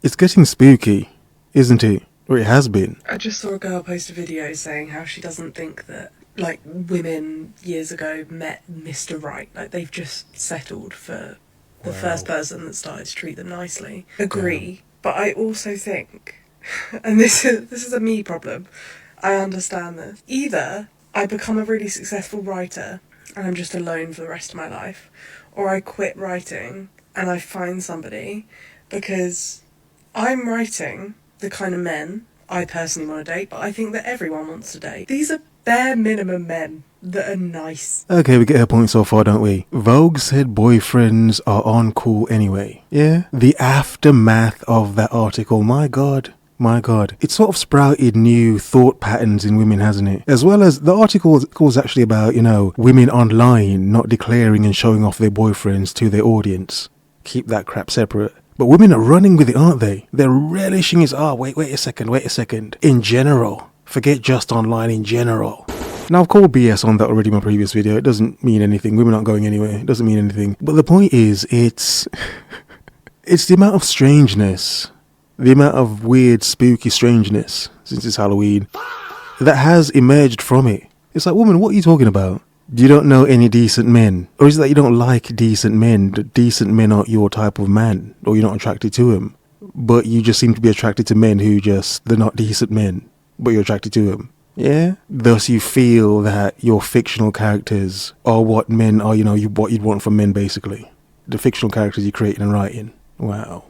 It's getting spooky, isn't it? Or it has been. I just saw a girl post a video saying how she doesn't think that, like, women years ago met Mr. Right. Like, they've just settled for the first person that started to treat them nicely. Agree. But I also think, and this is a me problem, I understand this. Either I become a really successful writer and I'm just alone for the rest of my life, or I quit writing and I find somebody, because I'm writing the kind of men I personally want to date, but I think that everyone wants to date. These are bare minimum men that are nice. Okay, we get her point so far, don't we? Vogue said boyfriends are uncool anyway. Yeah? The aftermath of that article, my god. My god. It's sort of sprouted new thought patterns in women, hasn't it? As well as the article is actually about, women online not declaring and showing off their boyfriends to their audience. Keep that crap separate. But women are running with it, aren't they? They're relishing it. Wait a second. In general. Forget just online, in general. Now, I've called BS on that already in my previous video. It doesn't mean anything. Women aren't going anywhere. It doesn't mean anything. But the point is, it's the amount of strangeness, the amount of weird, spooky strangeness, since it's Halloween, that has emerged from it. It's like, woman, what are you talking about? You don't know any decent men? Or is it that you don't like decent men? That decent men aren't your type of man? Or you're not attracted to them? But you just seem to be attracted to men who they're not decent men, but you're attracted to them. Yeah? Thus you feel that your fictional characters are what men are, what you'd want from men, basically. The fictional characters you're creating and writing. Wow.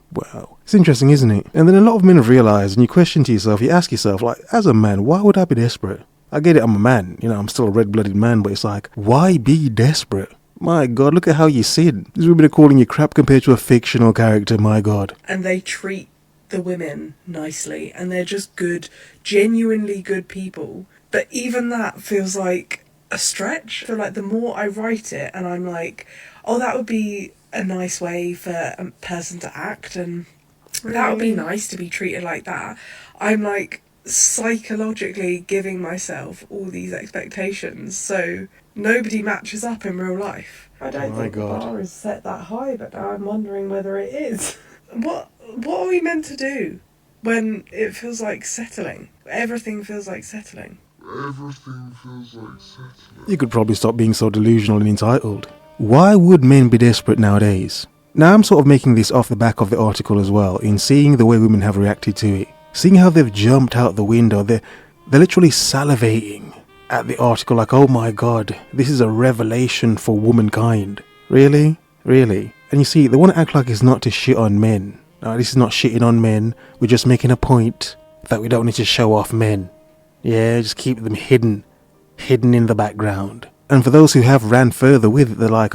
It's interesting, isn't it? And then a lot of men have realised, and you question to yourself, you ask yourself, like, as a man, why would I be desperate? I get it, I'm a man, I'm still a red-blooded man, but it's like, why be desperate? My god, look at how you sin. These women are calling you crap compared to a fictional character, my god. And they treat the women nicely, and they're just good, genuinely good people. But even that feels like a stretch. I feel like the more I write it, and I'm like, oh, that would be a nice way for a person to act, and that would be nice to be treated like that. I'm like, psychologically giving myself all these expectations, so nobody matches up in real life. I don't think the bar is set that high, but now I'm wondering whether it is. What are we meant to do when it feels like settling? Everything feels like settling. You could probably stop being so delusional and entitled. Why would men be desperate nowadays? Now I'm sort of making this off the back of the article as well, in seeing the way women have reacted to it. Seeing how they've jumped out the window, they're literally salivating at the article like, oh my god, this is a revelation for womankind. Really? And you see, they want to act like it's not to shit on men. No, this is not shitting on men. We're just making a point that we don't need to show off men. Yeah, just keep them hidden in the background. And for those who have ran further with it, they're like,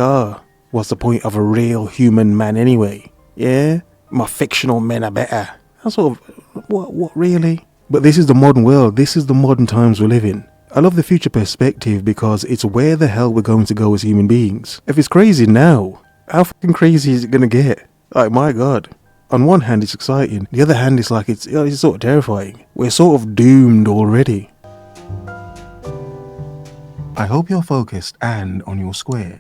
what's the point of a real human man anyway? Yeah? My fictional men are better. That's sort of, what really? But this is the modern world. This is the modern times we live in. I love the future perspective because it's where the hell we're going to go as human beings. If it's crazy now, how fucking crazy is it going to get? Like, my god. On one hand, it's exciting. The other hand, it's like, it's sort of terrifying. We're sort of doomed already. I hope you're focused and on your square.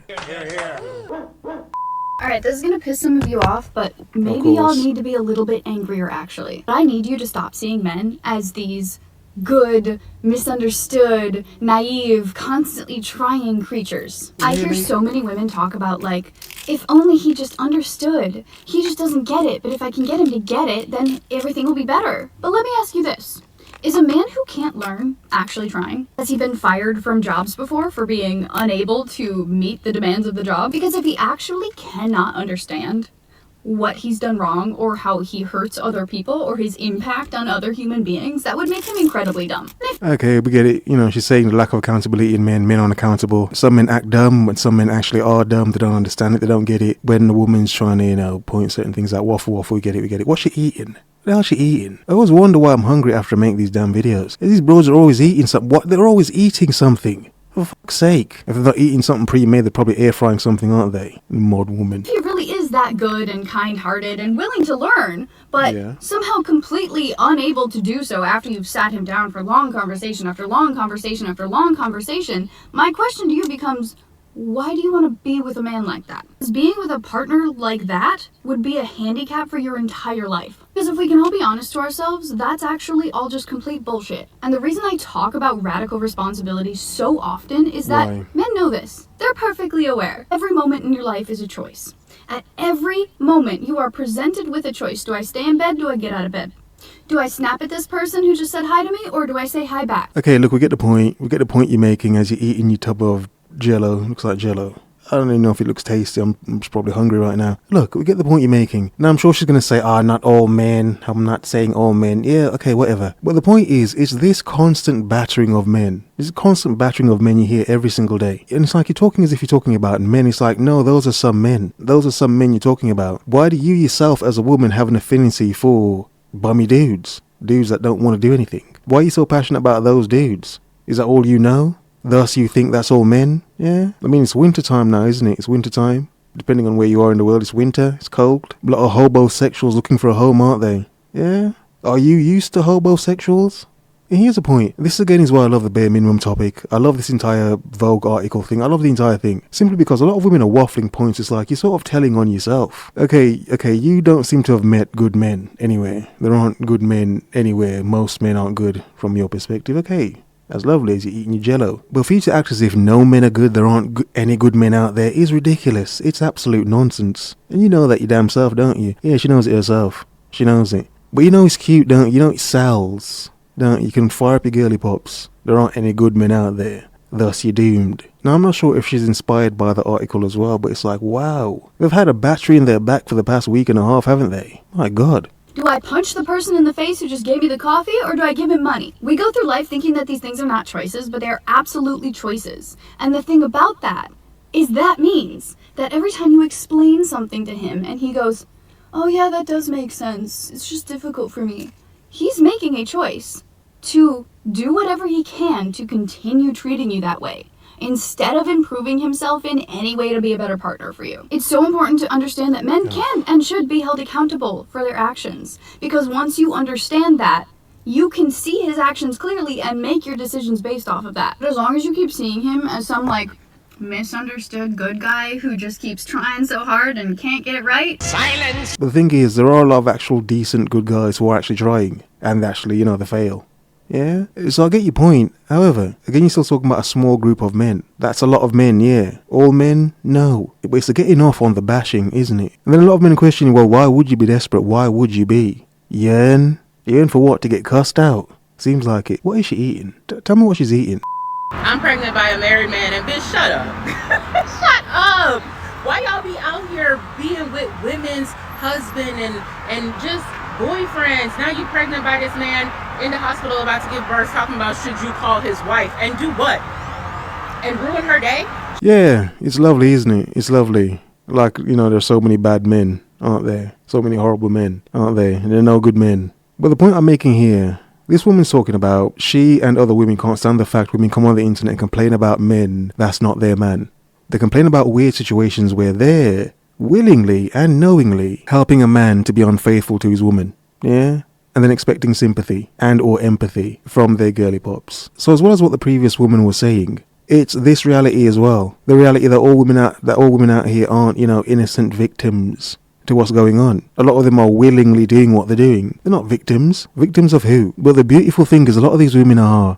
Alright, this is gonna piss some of you off, but maybe y'all need to be a little bit angrier, actually. I need you to stop seeing men as these good, misunderstood, naive, constantly trying creatures. I hear so many women talk about, like, if only he just understood. He just doesn't get it, but if I can get him to get it, then everything will be better. But let me ask you this. Is a man who can't learn actually trying? Has he been fired from jobs before for being unable to meet the demands of the job? Because if he actually cannot understand what he's done wrong or how he hurts other people or his impact on other human beings, that would make him incredibly dumb. Okay, we get it. She's saying the lack of accountability in men aren't accountable. Some men act dumb, but some men actually are dumb. They don't understand it, they don't get it. When the woman's trying to, point certain things out, waffle, we get it. What's she eating? What the hell's she eating? I always wonder why I'm hungry after I make these damn videos. These bros are always eating something. What? They're always eating something. For fuck's sake. If they're not eating something pre-made, they're probably air frying something, aren't they? Mod woman. He really is that good and kind-hearted and willing to learn, but somehow completely unable to do so after you've sat him down for long conversation after long conversation after long conversation. My question to you becomes, why do you want to be with a man like that? Because being with a partner like that would be a handicap for your entire life. Because if we can all be honest to ourselves, that's actually all just complete bullshit. And the reason I talk about radical responsibility so often is that men know this. They're perfectly aware. Every moment in your life is a choice. At every moment, you are presented with a choice. Do I stay in bed? Do I get out of bed? Do I snap at this person who just said hi to me? Or do I say hi back? Okay, look, we get the point. We get the point you're making as you're eating your tub of Jello. Looks like Jello. I don't even know if it looks tasty. I'm just probably hungry right now. Look, we get the point you're making. Now, I'm sure she's going to say, not all men. I'm not saying all men. Yeah, okay, whatever. But the point is, it's this constant battering of men. This constant battering of men you hear every single day. And it's like you're talking as if you're talking about men. It's like, no, those are some men. Those are some men you're talking about. Why do you yourself as a woman have an affinity for bummy dudes? Dudes that don't want to do anything. Why are you so passionate about those dudes? Is that all you know? Thus you think that's all men? Yeah? I mean, it's winter time now, isn't it? It's winter time. Depending on where you are in the world, it's winter, it's cold. A lot of hobosexuals looking for a home, aren't they? Yeah? Are you used to hobosexuals? And here's the point. This again is why I love the bare minimum topic. I love this entire Vogue article thing. I love the entire thing. Simply because a lot of women are waffling points. It's like you're sort of telling on yourself. Okay, you don't seem to have met good men anywhere. There aren't good men anywhere. Most men aren't good from your perspective. Okay. As lovely as you're eating your Jello. But for you to act as if no men are good, there aren't any good men out there, is ridiculous. It's absolute nonsense. And you know that your damn self, don't you? Yeah, she knows it herself. She knows it. But you know it's cute, don't you? You know it sells. Don't you? You can fire up your girly pops. There aren't any good men out there. Thus you're doomed. Now I'm not sure if she's inspired by the article as well, but it's like, wow. They've had a battery in their back for the past week and a half, haven't they? My God. Do I punch the person in the face who just gave me the coffee, or do I give him money? We go through life thinking that these things are not choices, but they are absolutely choices. And the thing about that is that means that every time you explain something to him and he goes, oh yeah, that does make sense. It's just difficult for me. He's making a choice to do whatever he can to continue treating you that way, instead of improving himself in any way to be a better partner for you. It's so important to understand that men can and should be held accountable for their actions. Because once you understand that, you can see his actions clearly and make your decisions based off of that. But as long as you keep seeing him as some, misunderstood good guy who just keeps trying so hard and can't get it right. Silence! But the thing is, there are a lot of actual decent good guys who are actually trying. And actually, they fail. Yeah, so I get your point. However, again, you're still talking about a small group of men. That's a lot of men, yeah. All men? No. But it's the getting off on the bashing, isn't it? And then a lot of men questioning, well, why would you be desperate? Why would you be? Yearn? Yearn for what? To get cussed out? Seems like it. What is she eating? Tell me what she's eating. I'm pregnant by a married man, and bitch, shut up. Shut up. Why y'all be out here being with women's husband and just boyfriends? Now you pregnant by this man in the hospital about to give birth, talking about should you call his wife and do what? And ruin her day? Yeah, it's lovely, isn't it? It's lovely. Like, there's so many bad men, aren't there? So many horrible men, aren't there? And there are no good men. But the point I'm making here, this woman's talking about she and other women can't stand the fact women come on the internet and complain about men that's not their man. They complain about weird situations where they're willingly and knowingly helping a man to be unfaithful to his woman. Yeah? And then expecting sympathy and or empathy from their girly pops. So as well as what the previous woman was saying, it's this reality as well. The reality that all women out here aren't, innocent victims to what's going on. A lot of them are willingly doing what they're doing. They're not victims. Victims of who? But the beautiful thing is a lot of these women are,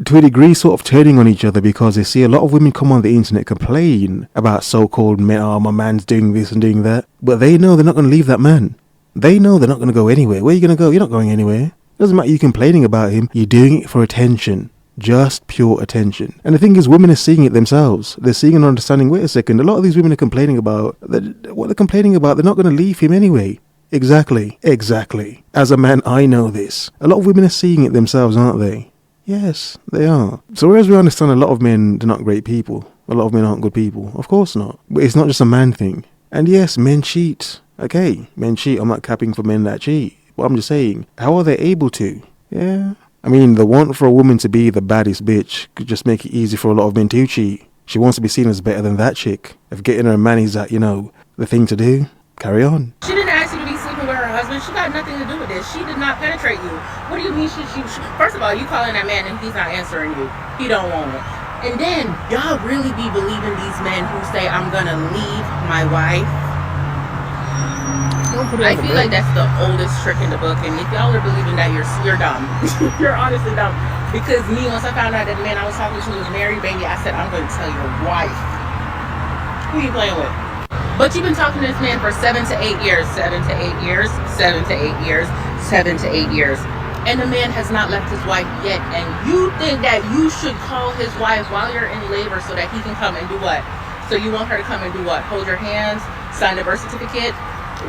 to a degree, sort of turning on each other because they see a lot of women come on the internet complain about so-called men, my man's doing this and doing that. But they know they're not going to leave that man. They know they're not going to go anywhere. Where are you going to go? You're not going anywhere. It doesn't matter you complaining about him. You're doing it for attention. Just pure attention. And the thing is, women are seeing it themselves. They're seeing and understanding, wait a second, a lot of these women are complaining about, what they're complaining about, they're not going to leave him anyway. Exactly. As a man, I know this. A lot of women are seeing it themselves, aren't they? Yes, they are. So whereas we understand a lot of men, they're not great people. A lot of men aren't good people. Of course not. But it's not just a man thing. And yes, men cheat. Okay, men cheat. I'm not capping for men that cheat. But I'm just saying, how are they able to? Yeah. I mean, the want for a woman to be the baddest bitch could just make it easy for a lot of men to cheat. She wants to be seen as better than that chick. If getting her man is that, the thing to do, carry on. She didn't ask you to be sleeping with her husband. She got nothing to do with this. She did not penetrate you. What do you mean first of all, you calling that man and he's not answering you. He don't want it. And then y'all really be believing these men who say, I'm gonna leave my wife. I feel like that's the oldest trick in the book, and if y'all are believing that, you're dumb. You're honestly dumb. Because me, once I found out that the man I was talking to was married, baby, I said, I'm going to tell your wife. Who you playing with? But you've been talking to this man for 7 to 8 years. 7 to 8 years. 7 to 8 years. 7 to 8 years. And the man has not left his wife yet. And you think that you should call his wife while you're in labor so that he can come and do what? So you want her to come and do what? Hold your hands? Sign the birth certificate?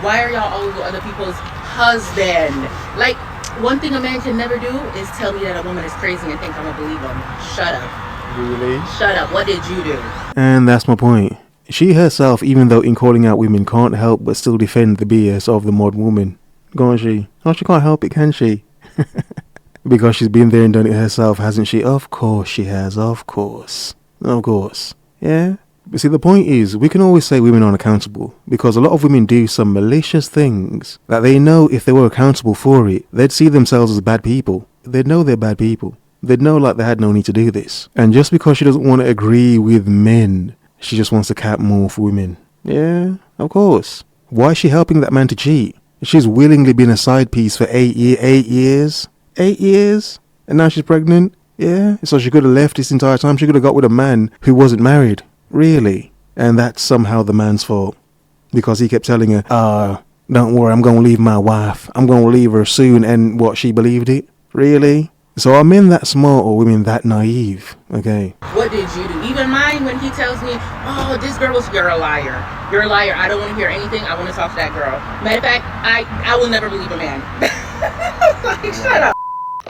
Why are y'all always with other people's husband? Like, one thing a man can never do is tell me that a woman is crazy and think I'm gonna believe him. Shut up. Really? Shut up. What did you do? And that's my point. She herself, even though in calling out women, can't help but still defend the BS of the modern woman. Can't she? Oh, she can't help it, can she? Because she's been there and done it herself, hasn't she? Of course she has. Of course. Of course. Yeah? But see, the point is, we can always say women aren't accountable, because a lot of women do some malicious things that they know if they were accountable for it, they'd see themselves as bad people. They'd know they're bad people. They'd know like they had no need to do this. And just because she doesn't want to agree with men, she just wants to cap more for women. Yeah, of course. Why is she helping that man to cheat? She's willingly been a side piece for 8 years. 8 years? And now she's pregnant? Yeah, so she could have left this entire time. She could have got with a man who wasn't married. Really? And that's somehow the man's fault. Because he kept telling her, don't worry, I'm going to leave my wife. I'm going to leave her soon. And what, she believed it? Really? So are men that smart or women that naive? Okay. What did you do? Even mine, when he tells me, oh, this girl was, you're a liar. You're a liar. I don't want to hear anything. I want to talk to that girl. Matter of fact, I will never believe a man. Like, shut up.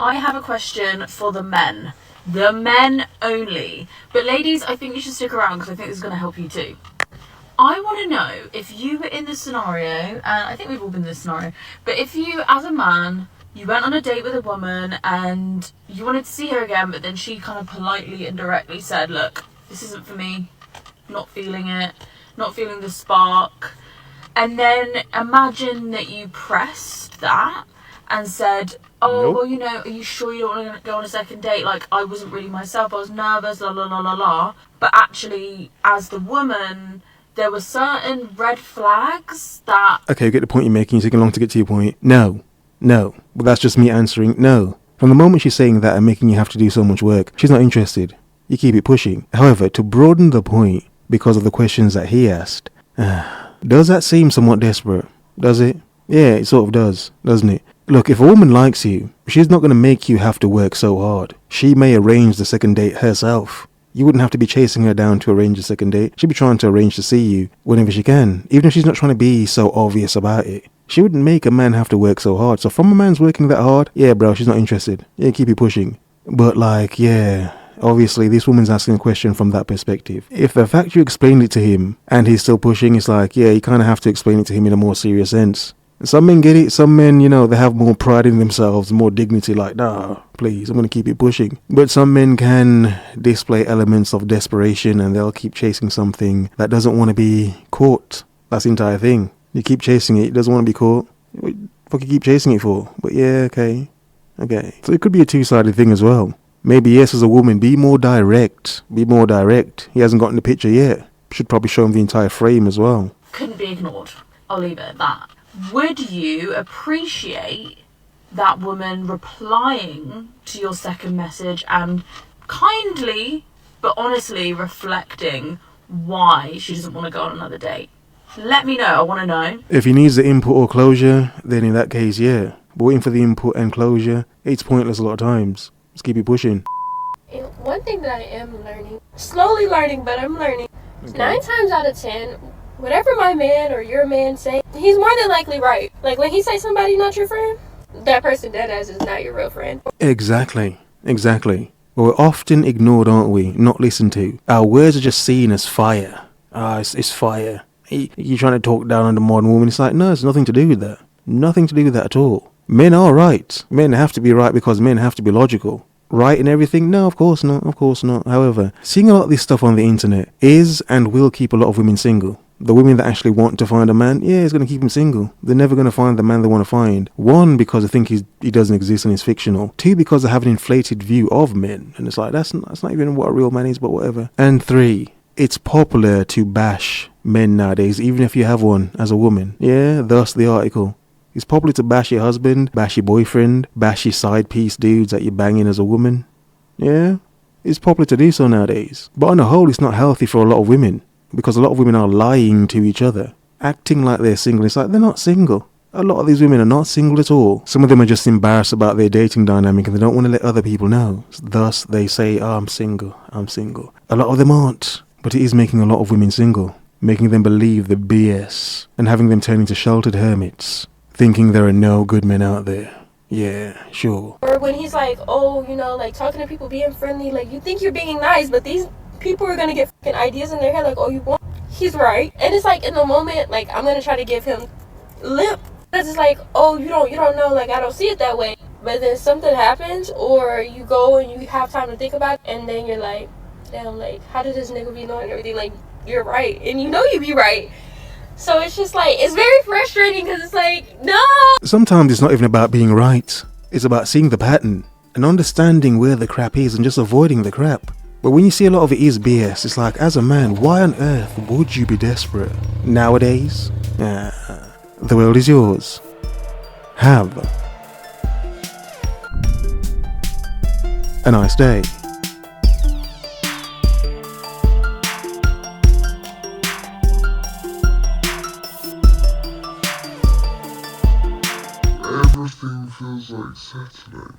I have a question for the men. The men only. But ladies, I think you should stick around because I think this is going to help you too. I want to know if you were in this scenario, and I think we've all been in this scenario, but if you, as a man, you went on a date with a woman and you wanted to see her again, but then she kind of politely and directly said, look, this isn't for me, not feeling it, not feeling the spark. And then imagine that you pressed that and said, oh, Nope. well, you know, are you sure you don't want to go on a second date? Like, I wasn't really myself, I was nervous, la la la la la. But actually, as the woman, there were certain red flags that... Okay, you get the point you're making. You're taking long to get to your point. No. But that's just me answering no. From the moment she's saying that and making you have to do so much work, she's not interested. You keep it pushing. However, to broaden the point, because of the questions that he asked, does that seem somewhat desperate? Does it? Yeah, it sort of does, doesn't it? Look, if a woman likes you, she's not going to make you have to work so hard. She may arrange the second date herself. You wouldn't have to be chasing her down to arrange a second date. She'd be trying to arrange to see you whenever she can, even if she's not trying to be so obvious about it. She wouldn't make a man have to work so hard. So from a man's working that hard, yeah, bro, she's not interested. Yeah, keep it pushing. But like, yeah, obviously this woman's asking a question from that perspective. If the fact you explained it to him and he's still pushing, it's like, yeah, you kind of have to explain it to him in a more serious sense. Some men get it. Some men, you know, they have more pride in themselves, more dignity, like, nah, please, I'm going to keep it pushing. But some men can display elements of desperation and they'll keep chasing something that doesn't want to be caught. That's the entire thing. You keep chasing it doesn't want to be caught. What the fuck you keep chasing it for? But yeah, okay. So it could be a two-sided thing as well. Maybe yes, as a woman, be more direct. He hasn't gotten the picture yet. Should probably show him the entire frame as well. couldn't be ignored. I'll leave it at that. Would you appreciate that woman replying to your second message and kindly but honestly reflecting why she doesn't want to go on another date? Let me know. I want to know. If he needs the input or closure, then in that case, yeah. But waiting for the input and closure, it's pointless a lot of times. Just keep it pushing. And one thing that I am learning, slowly learning, but I'm learning. Okay. 9 times out of 10, whatever my man or your man say, he's more than likely right. Like when he say somebody not your friend, that person dead ass is not your real friend. Exactly. But we're often ignored, aren't we? Not listened to. Our words are just seen as fire. It's fire. You're trying to talk down on the modern woman. It's like, no, it's nothing to do with that. Nothing to do with that at all. Men are right. Men have to be right because men have to be logical. Right in everything? No, of course not. However, seeing a lot of this stuff on the internet is and will keep a lot of women single. The women that actually want to find a man, yeah, he's going to keep him single. They're never going to find the man they want to find. One, because they think he doesn't exist and he's fictional. Two, because they have an inflated view of men. And it's like, that's not even what a real man is, but whatever. And three, it's popular to bash men nowadays, even if you have one as a woman. Yeah, thus the article. It's popular to bash your husband, bash your boyfriend, bash your side piece dudes that you're banging as a woman. Yeah, it's popular to do so nowadays. But on the whole, it's not healthy for a lot of women, because a lot of women are lying to each other, acting like they're single. It's like they're not single. A lot of these women are not single at all. Some of them are just embarrassed about their dating dynamic and they don't want to let other people know. Thus, they say, oh, I'm single, I'm single. A lot of them aren't. But it is making a lot of women single, making them believe the BS and having them turn into sheltered hermits, thinking there are no good men out there. Yeah, sure. Or when he's like, oh, you know, like talking to people, being friendly, like you think you're being nice, but these people are gonna get fucking ideas in their head like, oh, you want. He's right. And it's like in the moment, like I'm gonna try to give him lip. Because it's like, oh, you don't know, like I don't see it that way. But then something happens, or you go and you have time to think about it, and then you're like, damn, like how did this nigga be knowing everything? Like you're right, and you know you be right. So it's just like, it's very frustrating because it's like, no. Sometimes it's not even about being right. It's about seeing the pattern and understanding where the crap is and just avoiding the crap. But when you see a lot of it is BS, it's like, as a man, why on earth would you be desperate? Nowadays, the world is yours. Have a nice day. Everything feels like Saturday.